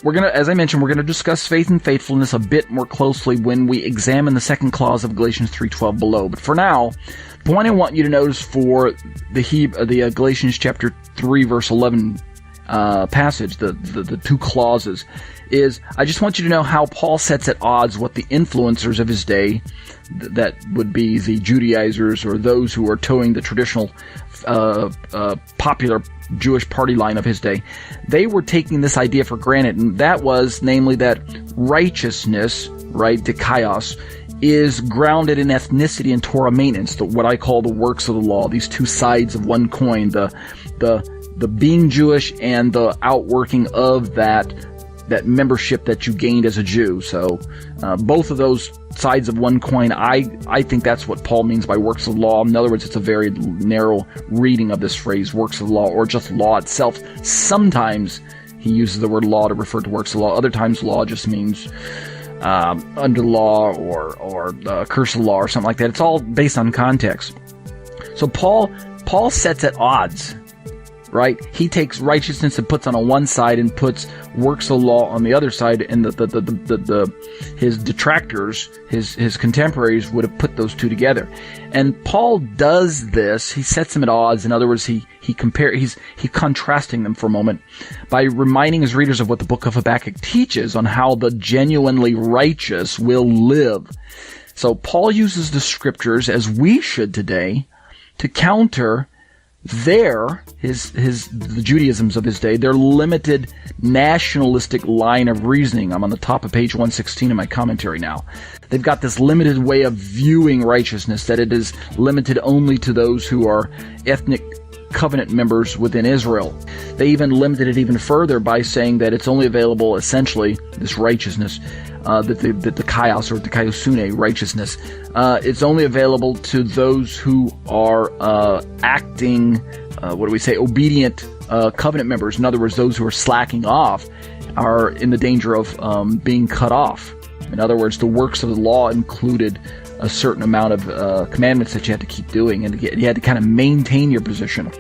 as I mentioned, we're gonna discuss faith and faithfulness a bit more closely when we examine the second clause of Galatians 3:12 below. But for now, the point I want you to notice for the Galatians chapter 3 verse 11 passage, the two clauses, is I just want you to know how Paul sets at odds what the influencers of his day, that would be the Judaizers or those who are towing the traditional popular Jewish party line of his day, they were taking this idea for granted, and that was namely that righteousness, right, dikaios, is grounded in ethnicity and Torah maintenance, what I call the works of the law, these two sides of one coin, the being Jewish and the outworking of that membership that you gained as a Jew. So both of those sides of one coin, I think that's what Paul means by works of the law. In other words, it's a very narrow reading of this phrase, works of the law, or just law itself. Sometimes he uses the word law to refer to works of the law. Other times law just means under the law or curse of the law or something like that. It's all based on context. So Paul sets at odds, right? He takes righteousness and puts on one side and puts works of law on the other side, and his detractors, his contemporaries would have put those two together. And Paul does this. He sets them at odds. In other words, he's contrasting them for a moment by reminding his readers of what the book of Habakkuk teaches on how the genuinely righteous will live. So Paul uses the scriptures, as we should today, to counter the Judaisms of his day, their limited nationalistic line of reasoning. I'm on the top of page 116 in my commentary now. They've got this limited way of viewing righteousness, that it is limited only to those who are ethnic covenant members within Israel. They even limited it even further by saying that it's only available, essentially, this righteousness, that the kaios or the kaiosune righteousness, it's only available to those who are acting, obedient covenant members. In other words, those who are slacking off are in the danger of being cut off. In other words, the works of the law included a certain amount of commandments that you had to keep doing, and you had to kind of maintain your position.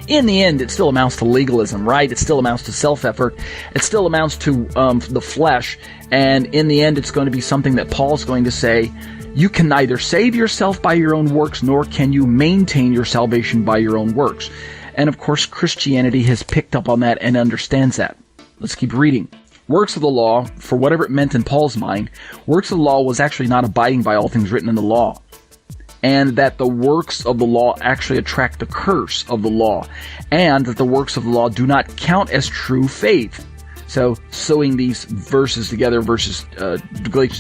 In the end, it still amounts to legalism, right? It still amounts to self-effort. It still amounts to the flesh. And in the end, it's going to be something that Paul's going to say, you can neither save yourself by your own works, nor can you maintain your salvation by your own works. And of course, Christianity has picked up on that and understands that. Let's keep reading. Works of the law, for whatever it meant in Paul's mind, works of the law was actually not abiding by all things written in the law. And that the works of the law actually attract the curse of the law. And that the works of the law do not count as true faith. So, sewing these verses together, Galatians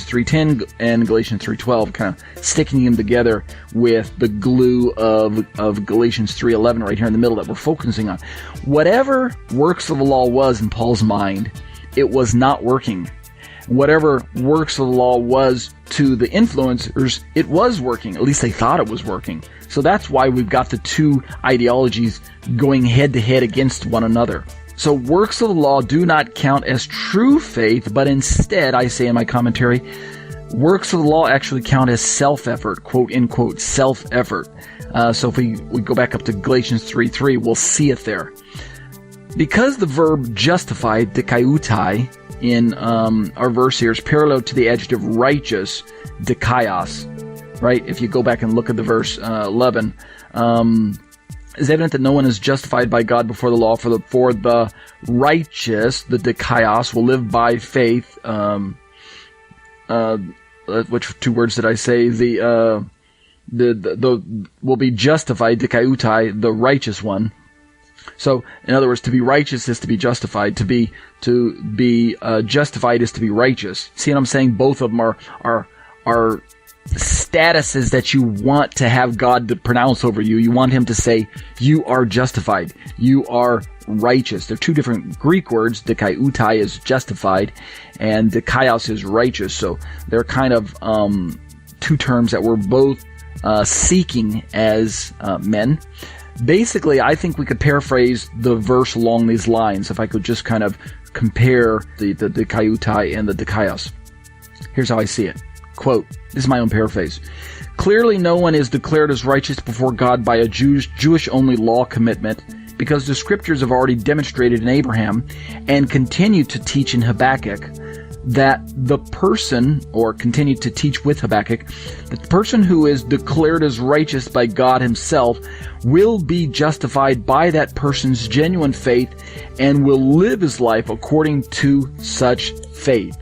3:10 and Galatians 3:12, kind of sticking them together with the glue of Galatians 3:11 right here in the middle that we're focusing on. Whatever works of the law was in Paul's mind, it was not working. Whatever works of the law was to the influencers, it was working. At least they thought it was working. So that's why we've got the two ideologies going head to head against one another. So works of the law do not count as true faith, but instead, I say in my commentary, works of the law actually count as self-effort, quote, end quote, self-effort. So if we go back up to Galatians 3:3, we'll see it there. Because the verb justified, dikaiutai, in our verse here is parallel to the adjective righteous, dikaios, right? If you go back and look at the verse 11, it's evident that no one is justified by God before the law, for the righteous, the dikaios, will live by faith. Which two words did I say? The will be justified, dikaiutai, the righteous one. So, in other words, to be righteous is to be justified. To be justified is to be righteous. See what I'm saying? Both of them are statuses that you want to have God to pronounce over you. You want Him to say, you are justified. You are righteous. They're two different Greek words. Dikaiutai is justified, and dikaios is righteous. So they're kind of two terms that we're both seeking as men. Basically, I think we could paraphrase the verse along these lines if I could just kind of compare the dikaiutai and the dikaios. Here's how I see it. Quote, this is my own paraphrase. Clearly no one is declared as righteous before God by a Jewish-only law commitment, because the scriptures have already demonstrated in Abraham and continue to teach in Habakkuk that the person, or continue to teach with Habakkuk, that the person who is declared as righteous by God himself will be justified by that person's genuine faith and will live his life according to such faith.